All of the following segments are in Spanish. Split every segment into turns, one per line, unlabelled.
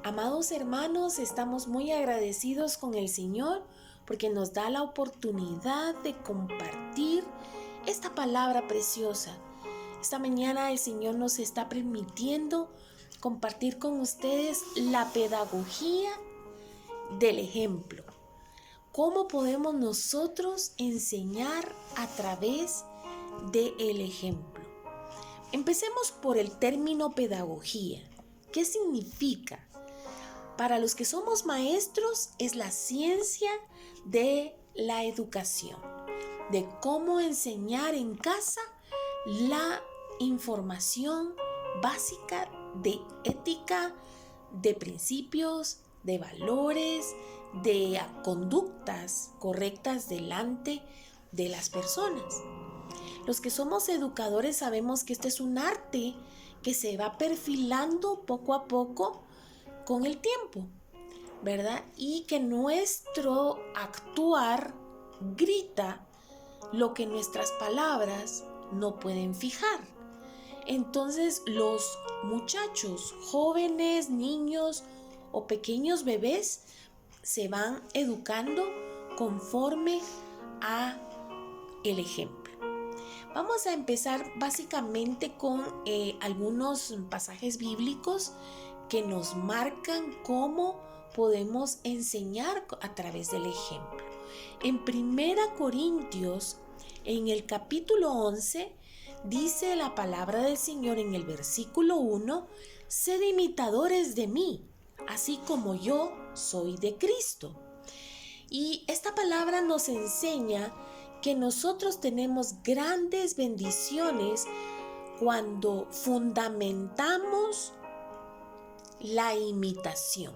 Amados hermanos, estamos muy agradecidos con el Señor porque nos da la oportunidad de compartir esta palabra preciosa. Esta mañana el Señor nos está permitiendo compartir con ustedes la pedagogía del ejemplo. ¿Cómo podemos nosotros enseñar a través del ejemplo? Empecemos por el término pedagogía. ¿Qué significa? Para los que somos maestros, es la ciencia de la educación, de cómo enseñar en casa la información básica de ética, de principios, de valores, de conductas correctas delante de las personas. Los que somos educadores sabemos que este es un arte que se va perfilando poco a poco con el tiempo, ¿verdad? Y que nuestro actuar grita lo que nuestras palabras no pueden fijar. Entonces los muchachos, jóvenes, niños o pequeños bebés se van educando conforme a el ejemplo. Vamos a empezar básicamente con algunos pasajes bíblicos que nos marcan cómo podemos enseñar a través del ejemplo. En 1 Corintios, en el capítulo 11, dice la palabra del Señor en el versículo 1: sed imitadores de mí, así como yo soy de Cristo. Y esta palabra nos enseña que nosotros tenemos grandes bendiciones cuando fundamentamos la imitación.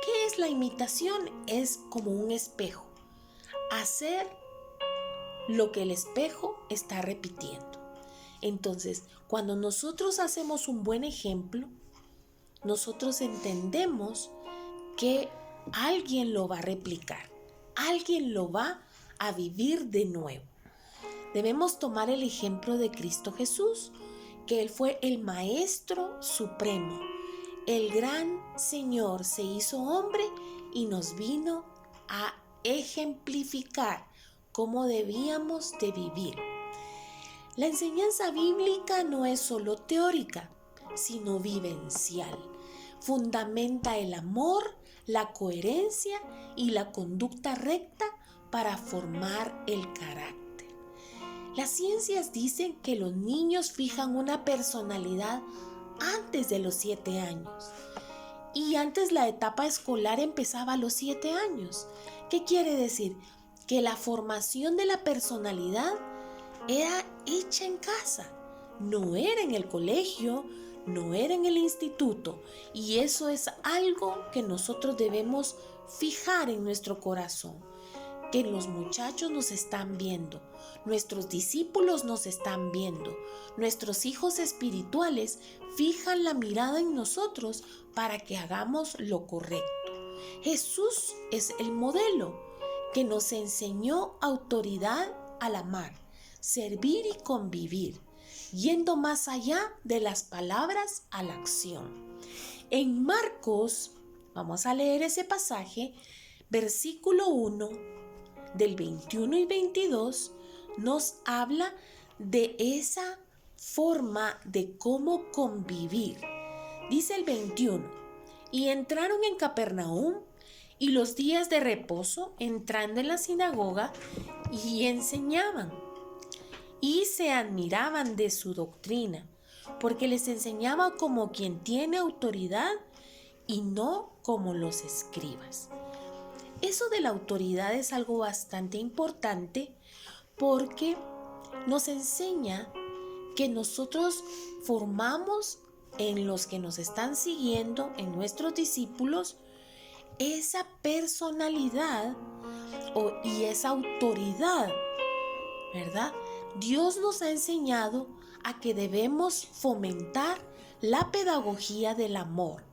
¿Qué es la imitación? Es como un espejo. Hacer lo que el espejo está repitiendo. Entonces, cuando nosotros hacemos un buen ejemplo, nosotros entendemos que alguien lo va a replicar, alguien lo va a vivir de nuevo. Debemos tomar el ejemplo de Cristo Jesús, que Él fue el Maestro Supremo. El gran Señor se hizo hombre y nos vino a ejemplificar cómo debíamos de vivir. La enseñanza bíblica no es solo teórica, sino vivencial. Fundamenta el amor, la coherencia y la conducta recta para formar el carácter. Las ciencias dicen que los niños fijan una personalidad antes de los 7 años. Y antes la etapa escolar empezaba a los 7 años. ¿Qué quiere decir? Que la formación de la personalidad era hecha en casa. No era en el colegio, no era en el instituto. Y eso es algo que nosotros debemos fijar en nuestro corazón. Que los muchachos nos están viendo, nuestros discípulos nos están viendo, nuestros hijos espirituales fijan la mirada en nosotros para que hagamos lo correcto. Jesús es el modelo que nos enseñó autoridad al amar, servir y convivir, yendo más allá de las palabras a la acción. En Marcos, vamos a leer ese pasaje, versículo 1, del 21 y 22, nos habla de esa forma de cómo convivir. Dice el 21: y entraron en Capernaum, y los días de reposo, entrando en la sinagoga, y enseñaban, y se admiraban de su doctrina, porque les enseñaba como quien tiene autoridad y no como los escribas. Eso de la autoridad es algo bastante importante porque nos enseña que nosotros formamos en los que nos están siguiendo, en nuestros discípulos, esa personalidad y esa autoridad, ¿verdad? Dios nos ha enseñado a que debemos fomentar la pedagogía del amor.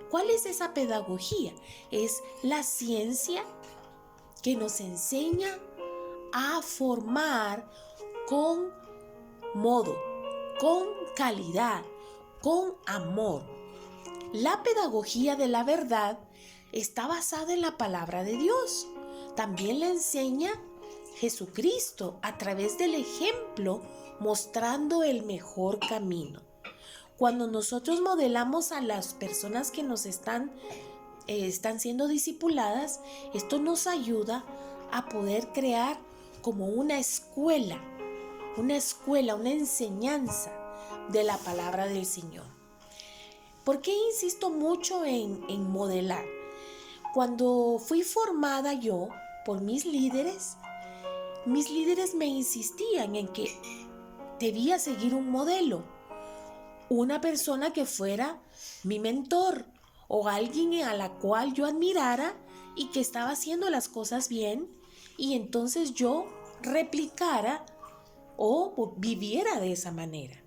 ¿Cuál es esa pedagogía? Es la ciencia que nos enseña a formar con modo, con calidad, con amor. La pedagogía de la verdad está basada en la palabra de Dios. También la enseña Jesucristo a través del ejemplo, mostrando el mejor camino. Cuando nosotros modelamos a las personas que nos están siendo discipuladas, esto nos ayuda a poder crear como una escuela, una enseñanza de la palabra del Señor. ¿Por qué insisto mucho en modelar? Cuando fui formada yo por mis líderes me insistían en que debía seguir un modelo, una persona que fuera mi mentor o alguien a la cual yo admirara y que estaba haciendo las cosas bien, y entonces yo replicara o viviera de esa manera.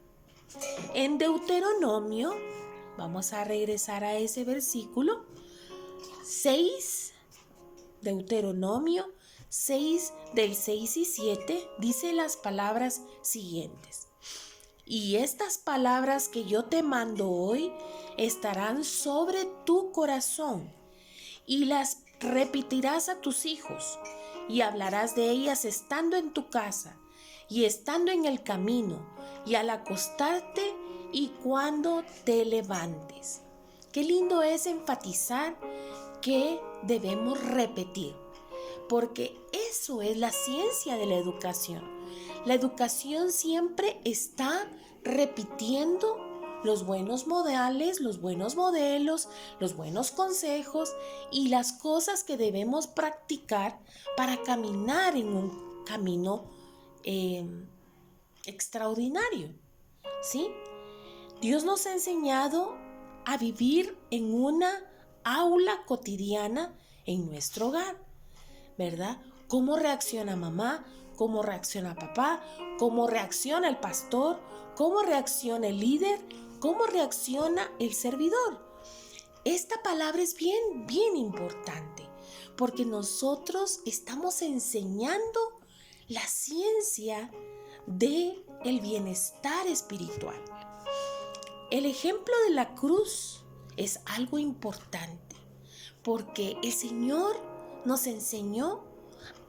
En Deuteronomio, vamos a regresar a ese versículo 6, Deuteronomio 6 del 6 y 7 dice las palabras siguientes: y estas palabras que yo te mando hoy estarán sobre tu corazón, y las repetirás a tus hijos, y hablarás de ellas estando en tu casa, y estando en el camino, y al acostarte, y cuando te levantes. Qué lindo es enfatizar que debemos repetir, porque eso es la ciencia de la educación. La educación siempre está repitiendo los buenos modales, los buenos modelos, los buenos consejos y las cosas que debemos practicar para caminar en un camino extraordinario, ¿sí? Dios nos ha enseñado a vivir en una aula cotidiana en nuestro hogar, ¿verdad? ¿Cómo reacciona mamá? ¿Cómo reacciona papá? ¿Cómo reacciona el pastor? ¿Cómo reacciona el líder? ¿Cómo reacciona el servidor? Esta palabra es bien importante, porque nosotros estamos enseñando la ciencia del bienestar espiritual. El ejemplo de la cruz es algo importante, porque el Señor nos enseñó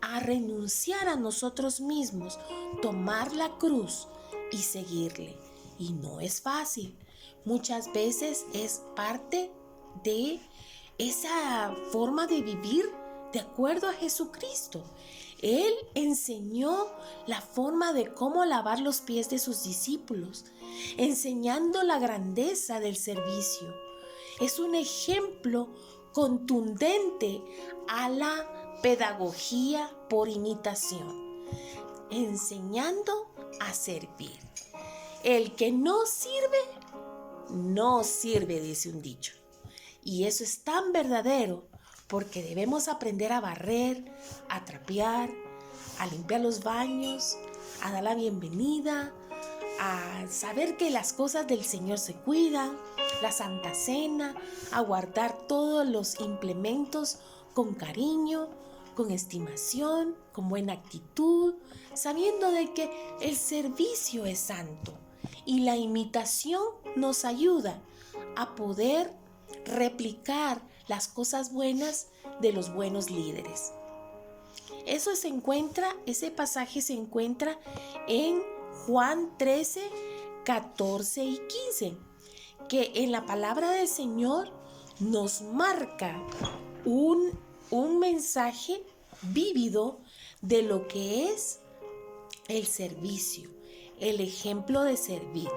a renunciar a nosotros mismos, tomar la cruz y seguirle. Y no es fácil. Muchas veces es parte de esa forma de vivir de acuerdo a Jesucristo. Él enseñó la forma de cómo lavar los pies de sus discípulos, enseñando la grandeza del servicio. Es un ejemplo contundente a la pedagogía por imitación, enseñando a servir. El que no sirve, dice un dicho. Y eso es tan verdadero, porque debemos aprender a barrer, a trapear, a limpiar los baños, a dar la bienvenida, a saber que las cosas del Señor se cuidan, la Santa Cena, a guardar todos los implementos con cariño, con estimación, con buena actitud, sabiendo de que el servicio es santo y la imitación nos ayuda a poder replicar las cosas buenas de los buenos líderes. Ese pasaje se encuentra en Juan 13, 14 y 15, que en la palabra del Señor nos marca un mensaje vívido de lo que es el servicio, el ejemplo de servir.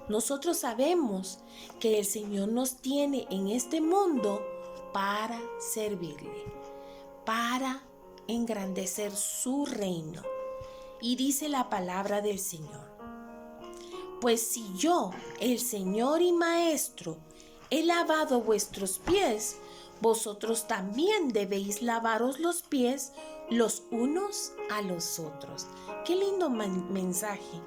Nosotros sabemos que el Señor nos tiene en este mundo para servirle, para engrandecer su reino. Y dice la palabra del Señor: pues si yo, el Señor y Maestro, he lavado vuestros pies, vosotros también debéis lavaros los pies los unos a los otros. Qué lindo mensaje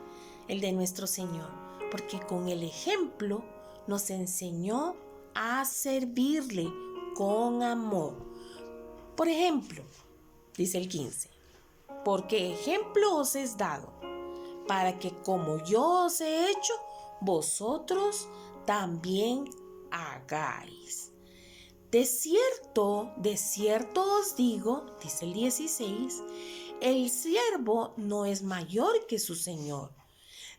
el de nuestro Señor, porque con el ejemplo nos enseñó a servirle con amor. Por ejemplo, dice el 15, porque ejemplo os es dado, para que como yo os he hecho, vosotros también hagáis. De cierto os digo, dice el 16, el siervo no es mayor que su señor,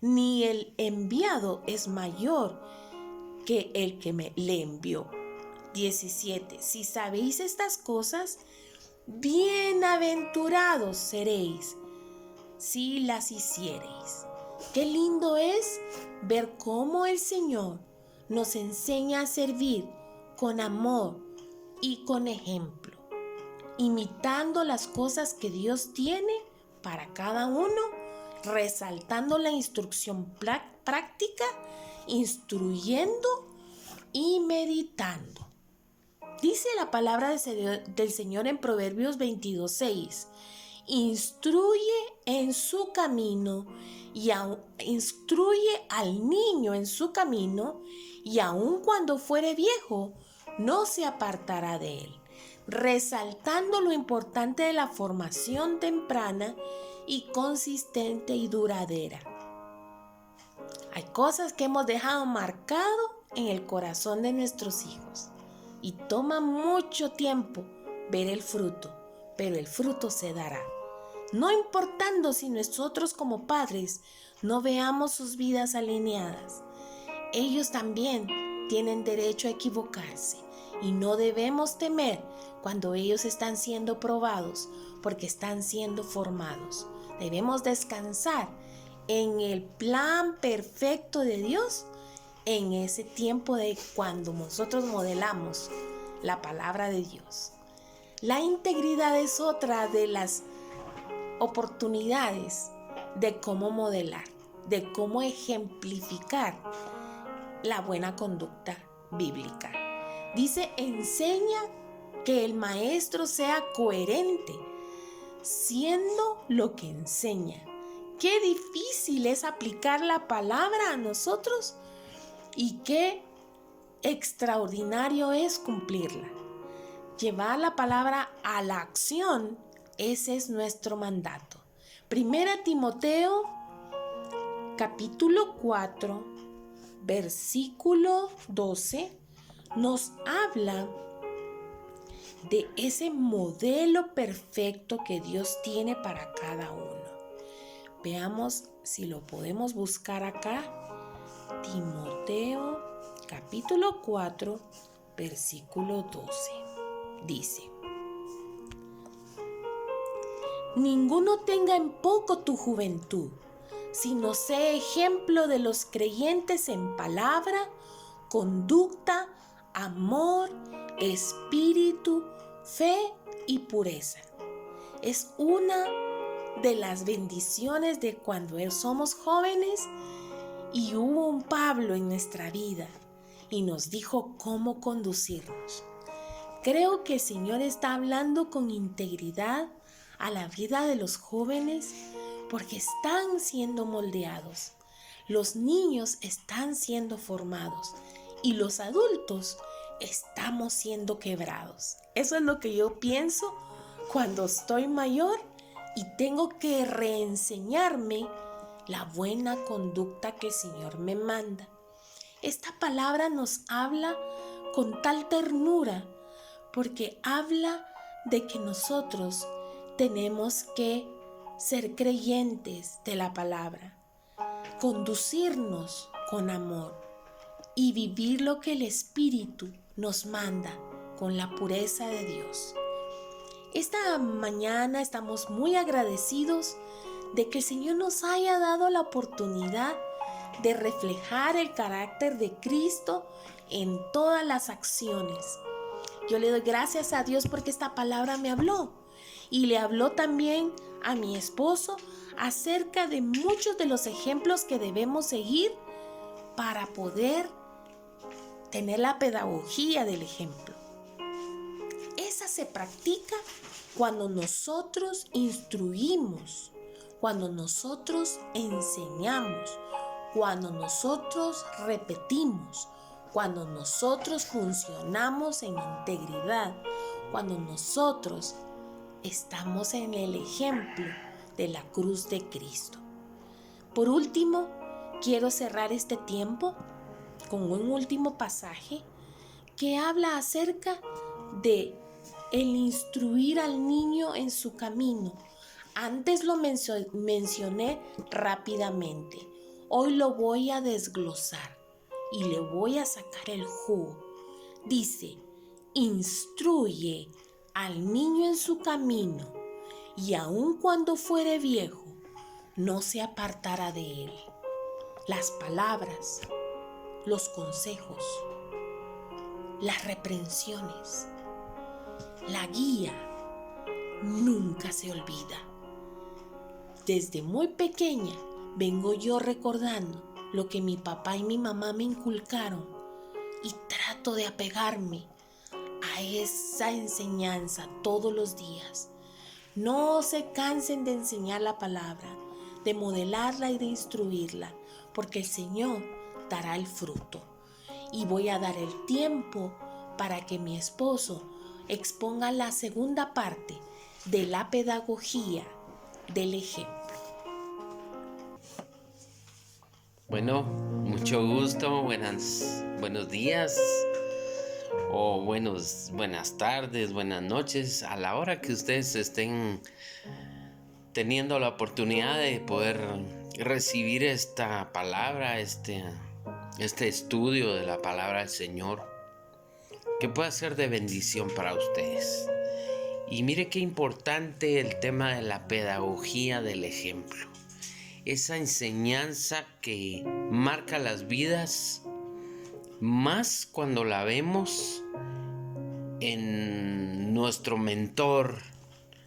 ni el enviado es mayor que el que le envió. 17. Si sabéis estas cosas, bienaventurados seréis si las hiciereis. Qué lindo es ver cómo el Señor nos enseña a servir con amor y con ejemplo, imitando las cosas que Dios tiene para cada uno, resaltando la instrucción práctica, instruyendo y meditando. Dice la palabra del Señor en Proverbios 22:6, instruye en su camino instruye al niño en su camino, y aun cuando fuere viejo, no se apartará de él, resaltando lo importante de la formación temprana y consistente y duradera. Hay cosas que hemos dejado marcado en el corazón de nuestros hijos y toma mucho tiempo ver el fruto, pero el fruto se dará. No importando si nosotros como padres no veamos sus vidas alineadas. Ellos también tienen derecho a equivocarse y no debemos temer cuando ellos están siendo probados porque están siendo formados. Debemos descansar en el plan perfecto de Dios en ese tiempo de cuando nosotros modelamos la palabra de Dios. La integridad es otra de las oportunidades de cómo modelar, de cómo ejemplificar la buena conducta bíblica. Dice, enseña que el maestro sea coherente, siendo lo que enseña. Qué difícil es aplicar la palabra a nosotros y qué extraordinario es cumplirla. Llevar la palabra a la acción, ese es nuestro mandato. Primera Timoteo, capítulo 4, versículo 12, nos habla de ese modelo perfecto que Dios tiene para cada uno. Veamos si lo podemos buscar acá. Timoteo, capítulo 4, versículo 12. Dice, ninguno tenga en poco tu juventud, sino sea ejemplo de los creyentes en palabra, conducta, amor, espíritu, fe y pureza. Es una de las bendiciones de cuando somos jóvenes y hubo un Pablo en nuestra vida y nos dijo cómo conducirnos. Creo que el Señor está hablando con integridad a la vida de los jóvenes porque están siendo moldeados. Los niños están siendo formados y los adultos estamos siendo quebrados. Eso es lo que yo pienso cuando estoy mayor y tengo que reenseñarme la buena conducta que el Señor me manda. Esta palabra nos habla con tal ternura porque habla de que nosotros tenemos que ser creyentes de la palabra, conducirnos con amor y vivir lo que el Espíritu nos manda con la pureza de Dios. Esta mañana estamos muy agradecidos de que el Señor nos haya dado la oportunidad de reflejar el carácter de Cristo en todas las acciones. Yo le doy gracias a Dios porque esta palabra me habló y le habló también a mi esposo acerca de muchos de los ejemplos que debemos seguir para poder tener la pedagogía del ejemplo. Esa se practica cuando nosotros instruimos, cuando nosotros enseñamos, cuando nosotros repetimos, cuando nosotros funcionamos en integridad, cuando nosotros estamos en el ejemplo de la cruz de Cristo. Por último, quiero cerrar este tiempo con un último pasaje que habla acerca de el instruir al niño en su camino. Antes lo mencioné rápidamente. Hoy lo voy a desglosar y le voy a sacar el jugo. Dice, instruye al niño en su camino, y aun cuando fuere viejo, no se apartará de él. Las palabras, los consejos, las reprensiones, la guía, nunca se olvida. Desde muy pequeña vengo yo recordando lo que mi papá y mi mamá me inculcaron y trato de apegarme a esa enseñanza todos los días. No se cansen de enseñar la palabra, de modelarla y de instruirla, porque el Señor dará el fruto. Y voy a dar el tiempo para que mi esposo exponga la segunda parte de la pedagogía del ejemplo.
Bueno, mucho gusto, buenos días o buenas tardes, buenas noches, a la hora que ustedes estén teniendo la oportunidad de poder recibir esta palabra, este estudio de la palabra del Señor, que pueda ser de bendición para ustedes. Y mire qué importante el tema de la pedagogía del ejemplo. Esa enseñanza que marca las vidas, más cuando la vemos en nuestro mentor,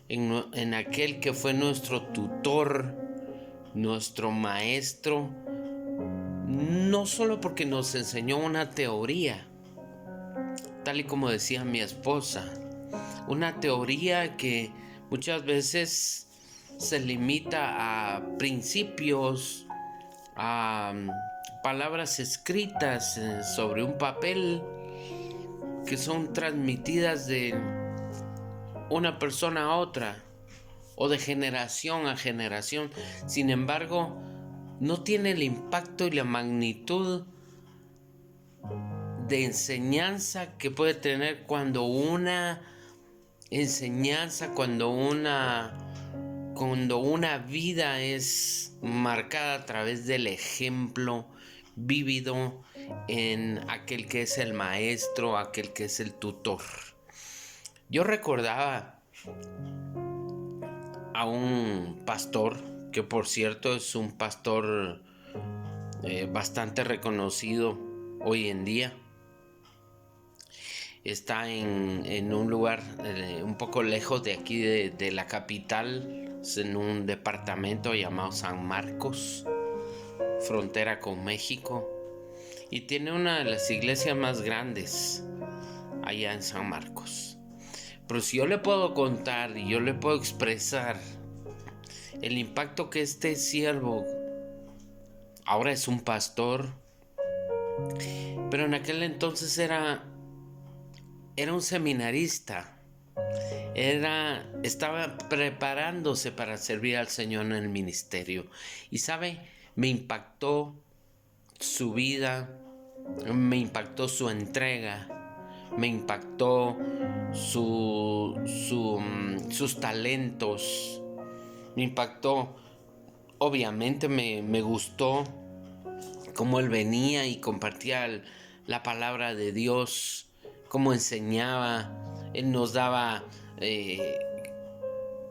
en aquel que fue nuestro tutor, nuestro maestro, no solo porque nos enseñó una teoría, tal y como decía mi esposa, una teoría que muchas veces se limita a principios, a palabras escritas sobre un papel que son transmitidas de una persona a otra o de generación a generación. Sin embargo, no tiene el impacto y la magnitud de enseñanza que puede tener cuando una enseñanza, cuando una vida es marcada a través del ejemplo vívido en aquel que es el maestro, aquel que es el tutor. Yo recordaba a un pastor, que por cierto es un pastor bastante reconocido hoy en día. Está en un lugar un poco lejos de aquí de la capital, en un departamento llamado San Marcos, frontera con México, y tiene una de las iglesias más grandes allá en San Marcos. Pero si yo le puedo contar y yo le puedo expresar el impacto que este siervo, ahora es un pastor, pero en aquel entonces era un seminarista, estaba preparándose para servir al Señor en el ministerio. Y sabe, me impactó su vida, me impactó su entrega, me impactó sus talentos, me impactó, obviamente me gustó cómo él venía y compartía la palabra de Dios, cómo enseñaba. Él nos daba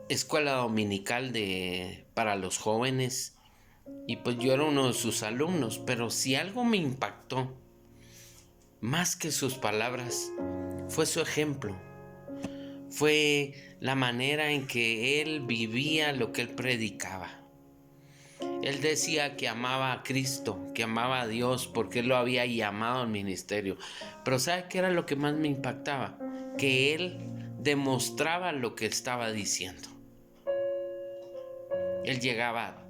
escuela dominical para los jóvenes, y pues yo era uno de sus alumnos. Pero si algo me impactó más que sus palabras, fue su ejemplo, fue la manera en que él vivía lo que él predicaba. Él decía que amaba a Cristo, que amaba a Dios, porque él lo había llamado al ministerio. Pero ¿sabe qué era lo que más me impactaba? Que él demostraba lo que estaba diciendo. Él llegaba,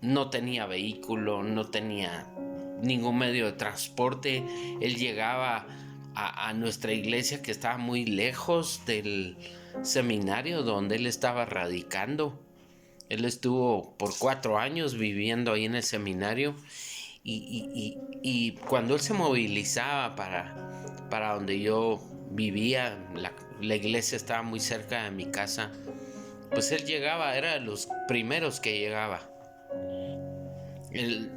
no tenía vehículo, no tenía ningún medio de transporte. Él llegaba a nuestra iglesia, que estaba muy lejos del seminario donde él estaba radicando. Él estuvo por 4 años viviendo ahí en el seminario, y cuando él se movilizaba para donde yo vivía, la iglesia estaba muy cerca de mi casa, pues él llegaba, era de los primeros que llegaba. Él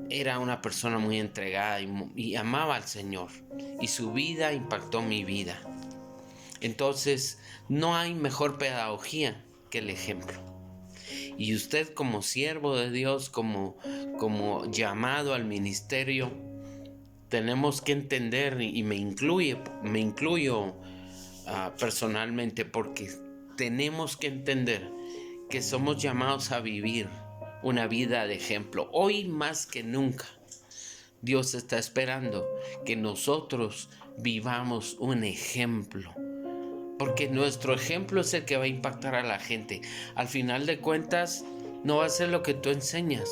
era una persona muy entregada y amaba al Señor, y su vida impactó mi vida. Entonces, no hay mejor pedagogía que el ejemplo. Y usted, como siervo de Dios, como llamado al ministerio, tenemos que entender, y me incluyo personalmente, porque tenemos que entender que somos llamados a vivir una vida de ejemplo. Hoy más que nunca, Dios está esperando que nosotros vivamos un ejemplo, porque nuestro ejemplo es el que va a impactar a la gente. Al final de cuentas, no va a ser lo que tú enseñas,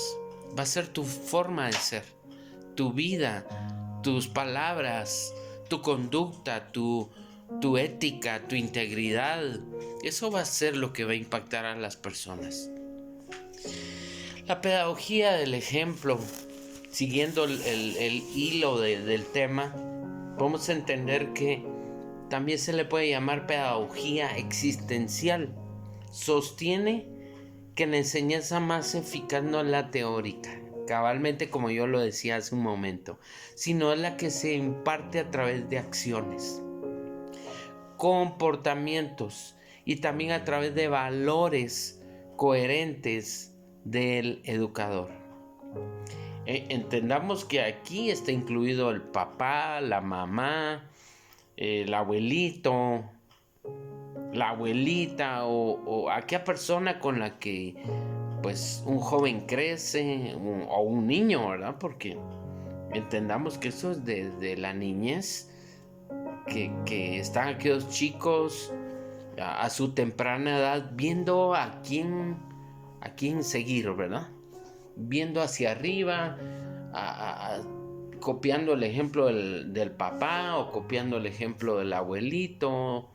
va a ser tu forma de ser, tu vida, tus palabras, tu conducta, tu ética, tu integridad. Eso va a ser lo que va a impactar a las personas. La pedagogía del ejemplo, siguiendo el hilo del tema, podemos entender que también se le puede llamar pedagogía existencial. Sostiene que la enseñanza más eficaz no es la teórica, cabalmente como yo lo decía hace un momento, sino es la que se imparte a través de acciones, comportamientos y también a través de valores coherentes del educador. Entendamos que aquí está incluido el papá, la mamá, el abuelito, la abuelita o aquella persona con la que pues un joven crece, o un niño, ¿verdad? Porque entendamos que eso es desde la niñez, que están aquellos chicos a su temprana edad viendo a quién seguir, ¿verdad? Viendo hacia arriba, copiando el ejemplo del papá o copiando el ejemplo del abuelito,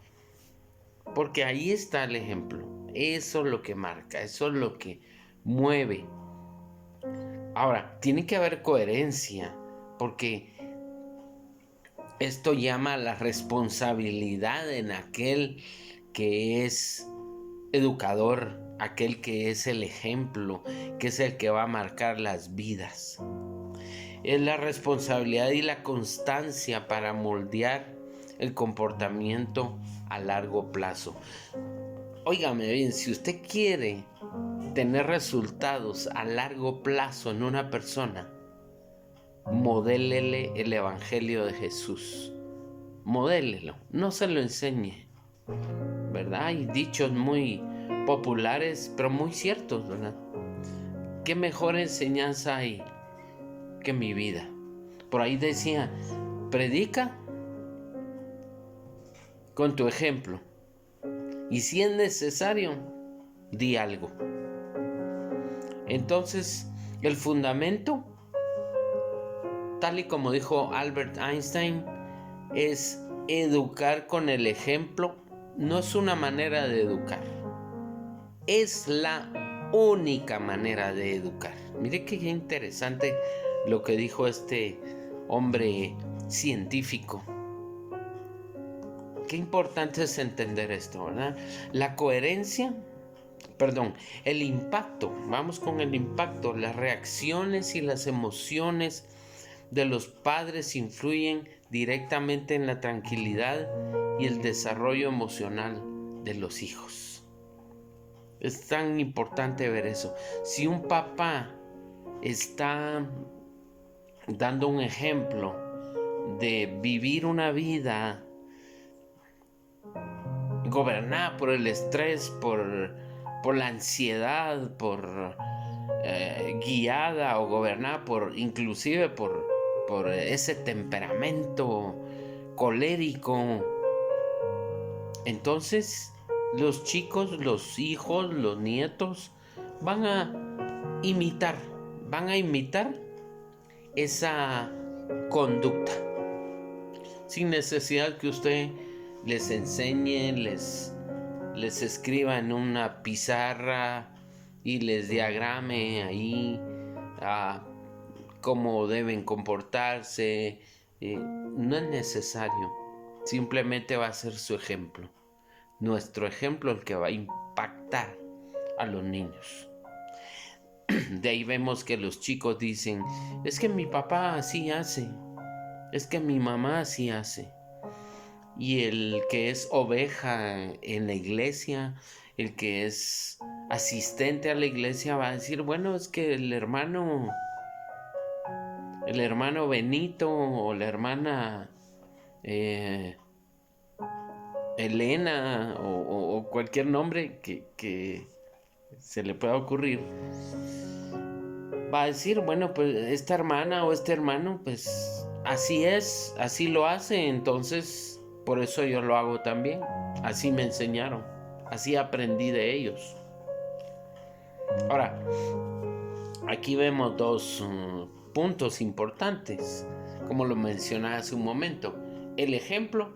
porque ahí está el ejemplo. Eso es lo que marca, eso es lo que mueve. Ahora, tiene que haber coherencia, porque esto llama a la responsabilidad en aquel que es educador, aquel que es el ejemplo, que es el que va a marcar las vidas. Es la responsabilidad y la constancia para moldear el comportamiento a largo plazo. Óigame bien, si usted quiere tener resultados a largo plazo en una persona, modélele el Evangelio de Jesús. Modélelo, no se lo enseñe, ¿verdad? Hay dichos muy populares, pero muy ciertos, ¿verdad? ¿Qué mejor enseñanza hay que mi vida? Por ahí decía, predica con tu ejemplo, y si es necesario, di algo. Entonces, el fundamento, tal y como dijo Albert Einstein, es educar con el ejemplo. No es una manera de educar, es la única manera de educar. Mire qué interesante lo que dijo este hombre científico. Qué importante es entender esto, ¿verdad? La coherencia, el impacto, vamos con el impacto. Las reacciones y las emociones de los padres influyen directamente en la tranquilidad y el desarrollo emocional de los hijos. Es tan importante ver eso. Si un papá está dando un ejemplo de vivir una vida gobernada por el estrés, por la ansiedad, guiada o gobernada inclusive por ese temperamento colérico, entonces los chicos, los hijos, los nietos van a imitar esa conducta, sin necesidad que usted les enseñe, les escriba en una pizarra y les diagrame ahí cómo deben comportarse, no es necesario. Simplemente va a ser su ejemplo. Nuestro ejemplo el que va a impactar a los niños. De ahí vemos que los chicos dicen, es que mi papá así hace, es que mi mamá así hace. Y el que es oveja en la iglesia, el que es asistente a la iglesia va a decir, bueno, es que el hermano Benito o la hermana Elena o cualquier nombre que se le pueda ocurrir, va a decir, bueno, pues esta hermana o este hermano, pues así es, así lo hace, entonces por eso yo lo hago también. Así me enseñaron, así aprendí de ellos. Ahora, aquí vemos dos puntos importantes, como lo mencioné hace un momento. El ejemplo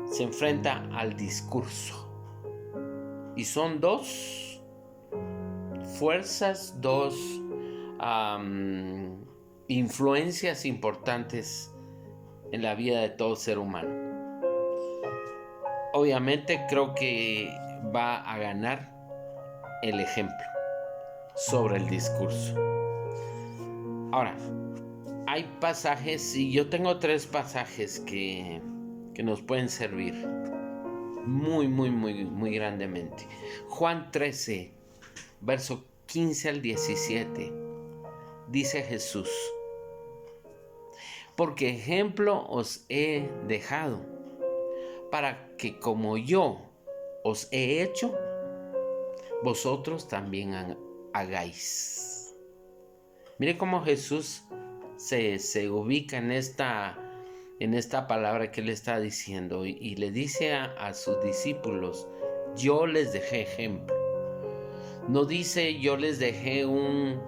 se enfrenta al discurso. Y son dos fuerzas, dos influencias importantes en la vida de todo ser humano. Obviamente creo que va a ganar el ejemplo sobre el discurso. Ahora, hay pasajes, y yo tengo 3 pasajes que nos pueden servir muy grandemente. Juan 13, verso 15 al 17, dice Jesús, porque ejemplo os he dejado, para que como yo os he hecho, vosotros también hagáis. Mire cómo Jesús se ubica en esta palabra que él está diciendo y le dice a sus discípulos, yo les dejé ejemplo. No dice yo les dejé un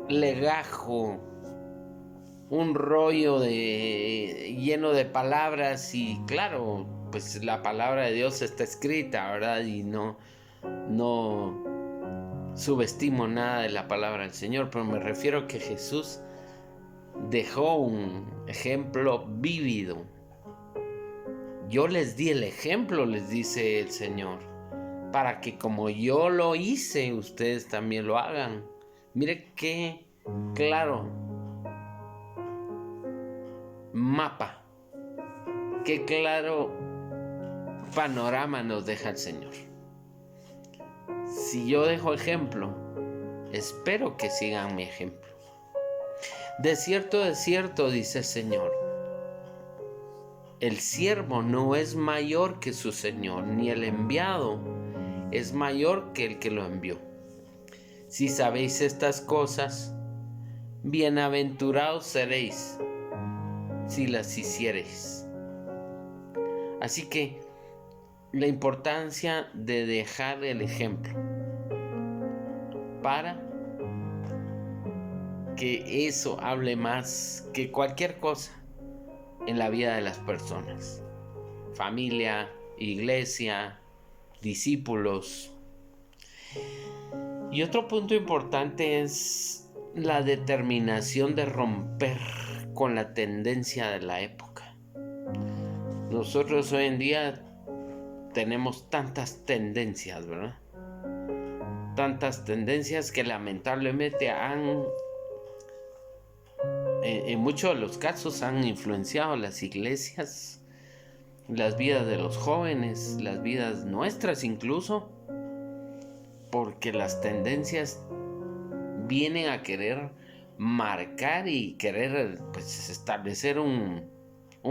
legajo, un rollo lleno de palabras, y claro, pues la palabra de Dios está escrita, ¿verdad? Y no subestimo nada de la palabra del Señor, pero me refiero a que Jesús dejó un ejemplo vívido. Yo les di el ejemplo, les dice el Señor, para que como yo lo hice, ustedes también lo hagan. Mire qué claro mapa, qué claro panorama nos deja el Señor. Si yo dejo ejemplo, espero que sigan mi ejemplo. De cierto, dice el Señor, el siervo no es mayor que su Señor, ni el enviado es mayor que el que lo envió. Si sabéis estas cosas, bienaventurados seréis si las hiciereis. Así que la importancia de dejar el ejemplo para que eso hable más que cualquier cosa en la vida de las personas. Familia, iglesia, discípulos. Y otro punto importante es la determinación de romper con la tendencia de la época. Nosotros hoy en día tenemos tantas tendencias, ¿verdad? Tantas tendencias que lamentablemente en muchos de los casos han influenciado las iglesias, las vidas de los jóvenes, las vidas nuestras incluso, porque las tendencias vienen a querer marcar y querer pues establecer un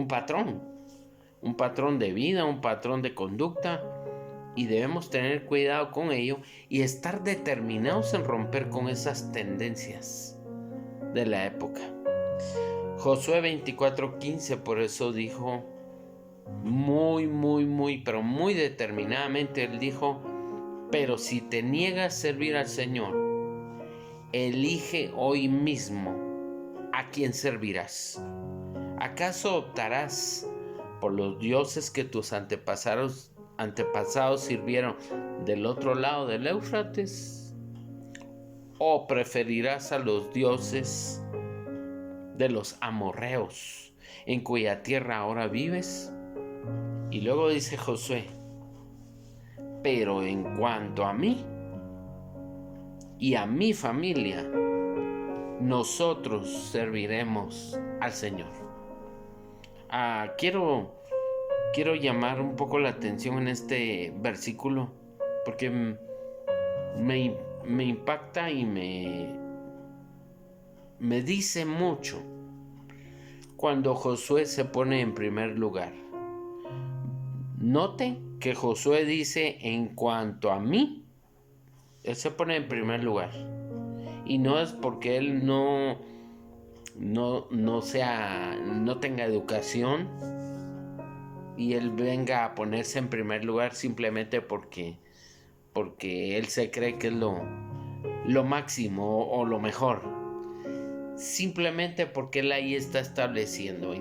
patrón de vida, un patrón de conducta, y debemos tener cuidado con ello y estar determinados en romper con esas tendencias de la época. Josué 24:15 por eso dijo pero muy determinadamente, él dijo, pero si te niegas a servir al Señor, elige hoy mismo a quién servirás. ¿Acaso optarás por los dioses que tus antepasados sirvieron del otro lado del Éufrates? ¿O preferirás a los dioses de los amorreos, en cuya tierra ahora vives. Y luego dice Josué: pero en cuanto a mí y a mi familia, nosotros serviremos al Señor. Quiero llamar un poco la atención en este versículo, porque me impacta y me dice mucho cuando Josué se pone en primer lugar. Noten que Josué dice: en cuanto a mí, él se pone en primer lugar. Y no es porque él no tenga educación y él venga a ponerse en primer lugar simplemente porque él se cree que es lo máximo o lo mejor. Simplemente porque él ahí está estableciendo: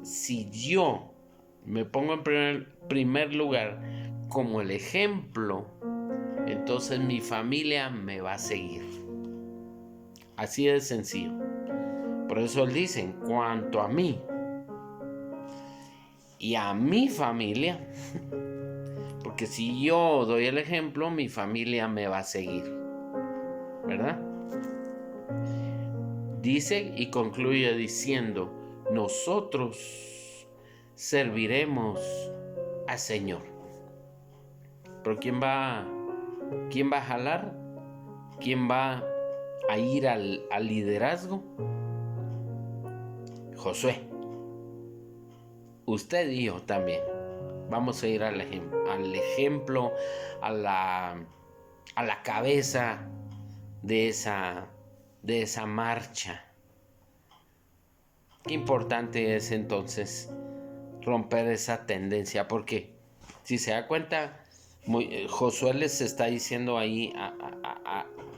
si yo me pongo en primer lugar como el ejemplo, entonces mi familia me va a seguir. Así de sencillo. Por eso él dice: en cuanto a mí y a mi familia, porque si yo doy el ejemplo, mi familia me va a seguir, ¿verdad? Dice y concluye diciendo: nosotros serviremos al Señor. Pero ¿quién va a jalar? ¿Quién va a ir al liderazgo? Josué. Usted y yo también vamos a ir al ejemplo, a la cabeza de esa marcha. Qué importante es entonces romper esa tendencia, porque si se da cuenta, Josué les está diciendo ahí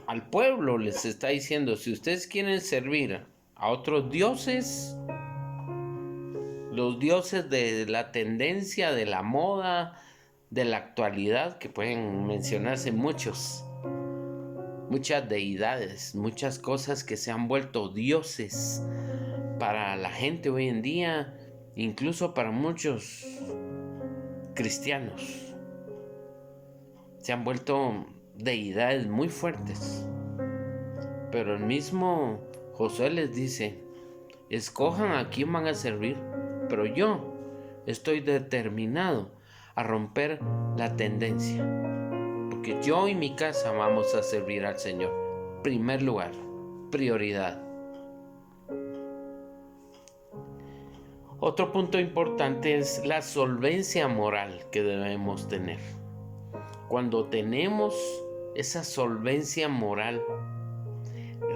al pueblo, les está diciendo: si ustedes quieren servir a otros dioses, los dioses de la tendencia, de la moda, de la actualidad, que pueden mencionarse muchas deidades, muchas cosas que se han vuelto dioses para la gente hoy en día, incluso para muchos cristianos. Se han vuelto deidades muy fuertes. Pero el mismo Josué les dice: escojan a quién van a servir, pero yo estoy determinado a romper la tendencia, porque yo y mi casa vamos a servir al Señor. Primer lugar, prioridad. Otro punto importante es la solvencia moral que debemos tener. Cuando tenemos esa solvencia moral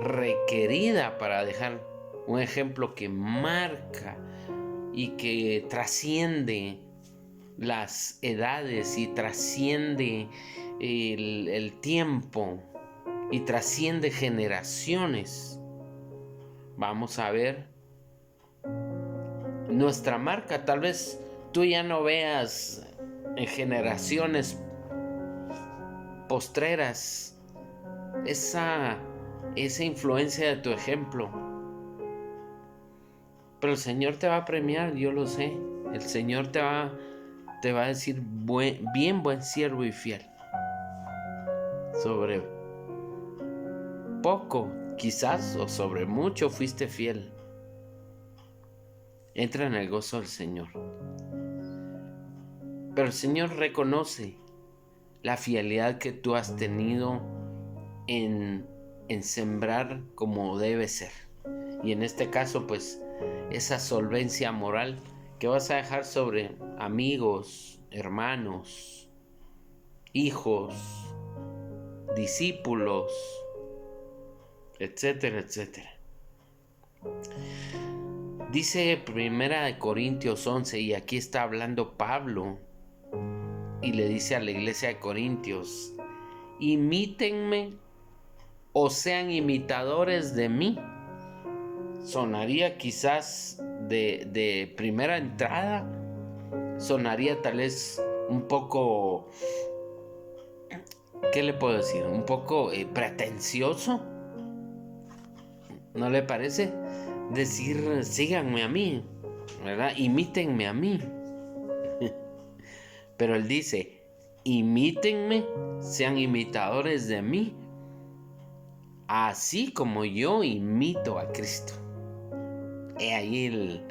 requerida para dejar un ejemplo que marca y que trasciende las edades y trasciende el tiempo y trasciende generaciones, vamos a ver nuestra marca. Tal vez tú ya no veas en generaciones postreras esa influencia de tu ejemplo, pero el Señor te va a premiar, yo lo sé. El Señor te va a decir: bien, buen siervo y fiel. Sobre poco, quizás, o sobre mucho fuiste fiel. Entra en el gozo del Señor. Pero el Señor reconoce la fidelidad que tú has tenido en sembrar como debe ser. Y en este caso, pues, esa solvencia moral que vas a dejar sobre amigos, hermanos, hijos, discípulos, etcétera, etcétera. Dice 1 Corintios 11, y aquí está hablando Pablo, y le dice a la iglesia de Corintios: imítenme o sean imitadores de mí. Sonaría quizás de primera entrada, sonaría tal vez un poco, ¿qué le puedo decir? Un poco pretencioso, ¿no le parece? decir, síganme a mí, ¿verdad? Imítenme a mí. Pero Él dice, imítenme, sean imitadores de mí, así como yo imito a Cristo. He ahí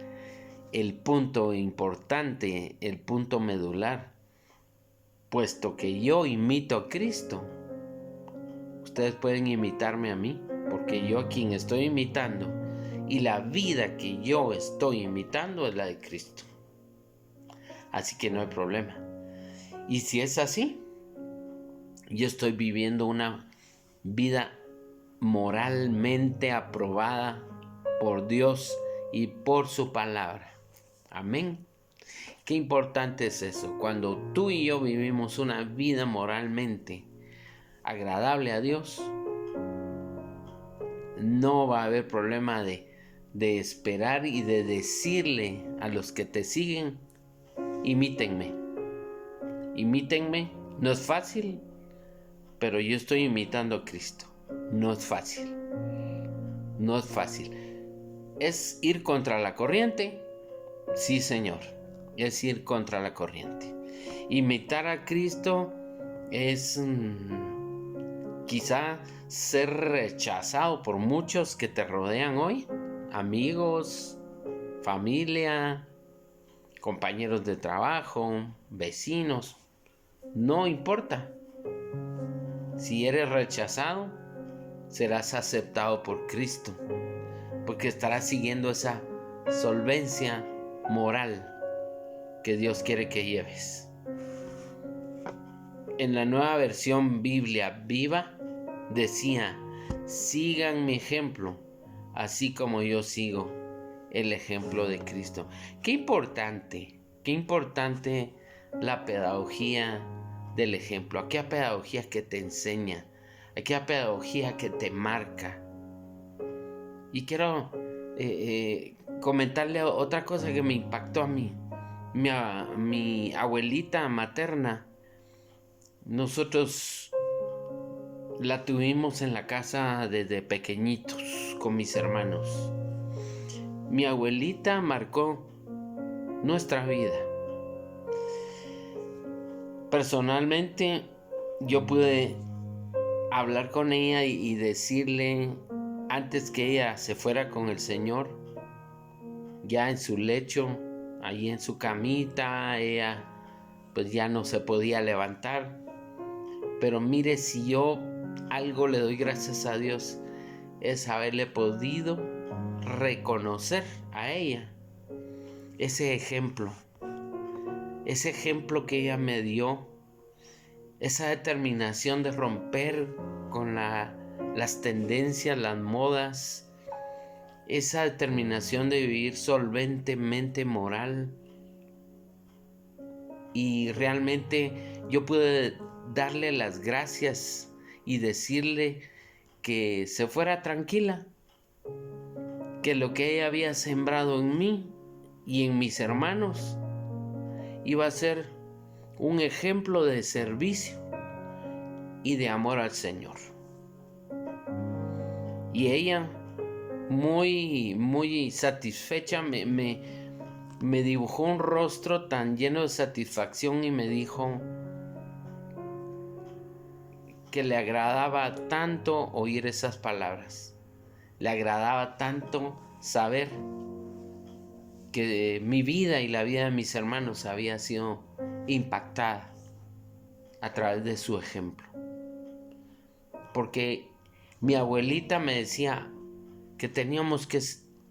el punto importante, el punto medular. Puesto que yo imito a Cristo, ustedes pueden imitarme a mí, porque yo a quien estoy imitando y la vida que yo estoy imitando es la de Cristo. Así que no hay problema. Y si es así, yo estoy viviendo una vida moralmente aprobada por Dios y por su palabra. Amén. Qué importante es eso. Cuando tú y yo vivimos una vida moralmente agradable a Dios, no va a haber problema de esperar y de decirle a los que te siguen, imítenme. Imítenme. No es fácil, pero yo estoy imitando a Cristo. No es fácil. No es fácil. ¿Es ir contra la corriente? Sí, Señor. Es ir contra la corriente. Imitar a Cristo es quizá ser rechazado por muchos que te rodean hoy. Amigos, familia, compañeros de trabajo, vecinos. No importa. Si eres rechazado, serás aceptado por Cristo, porque estarás siguiendo esa solvencia moral que Dios quiere que lleves. En la Nueva Versión Biblia Viva decía, sigan mi ejemplo, así como yo sigo el ejemplo de Cristo. Qué importante la pedagogía del ejemplo, aquella pedagogía que te enseña, aquella pedagogía que te marca. Y quiero comentarle otra cosa que me impactó a mí. Mi abuelita materna, nosotros la tuvimos en la casa desde pequeñitos con mis hermanos. Mi abuelita marcó nuestra vida. Personalmente, yo pude hablar con ella y decirle, antes que ella se fuera con el Señor, ya en su lecho, allí en su camita, ella pues ya no se podía levantar. Pero mire, si yo algo le doy gracias a Dios, es haberle podido reconocer a ella ese ejemplo que ella me dio, esa determinación de romper con las tendencias, las modas, esa determinación de vivir solventemente moral. Y realmente yo pude darle las gracias y decirle que se fuera tranquila, que lo que ella había sembrado en mí y en mis hermanos iba a ser un ejemplo de servicio y de amor al Señor. Y ella, muy satisfecha, me dibujó un rostro tan lleno de satisfacción y me dijo que le agradaba tanto oír esas palabras. Le agradaba tanto saber que mi vida y la vida de mis hermanos había sido impactada a través de su ejemplo. Porque mi abuelita me decía que teníamos que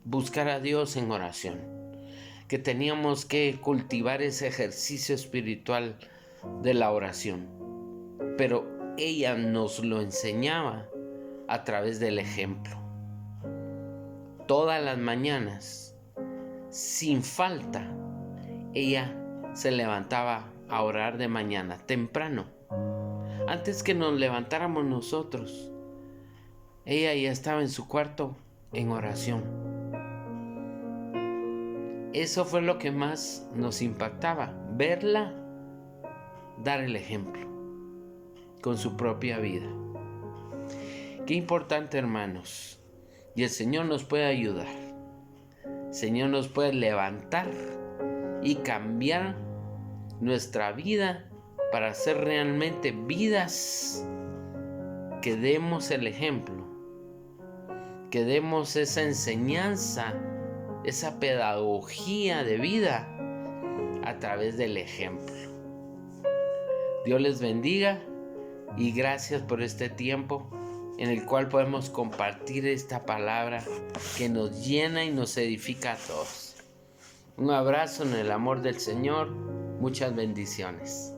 buscar a Dios en oración, que teníamos que cultivar ese ejercicio espiritual de la oración. Pero ella nos lo enseñaba a través del ejemplo. Todas las mañanas, sin falta, ella se levantaba a orar de mañana, temprano. Antes que nos levantáramos nosotros, ella ya estaba en su cuarto en oración. Eso fue lo que más nos impactaba, verla dar el ejemplo con su propia vida. Qué importante, hermanos. Y el Señor nos puede ayudar Señor, nos puede levantar y cambiar nuestra vida para ser realmente vidas que demos el ejemplo, que demos esa enseñanza, esa pedagogía de vida a través del ejemplo. Dios les bendiga y gracias por este tiempo en el cual podemos compartir esta palabra que nos llena y nos edifica a todos. Un abrazo en el amor del Señor. Muchas bendiciones.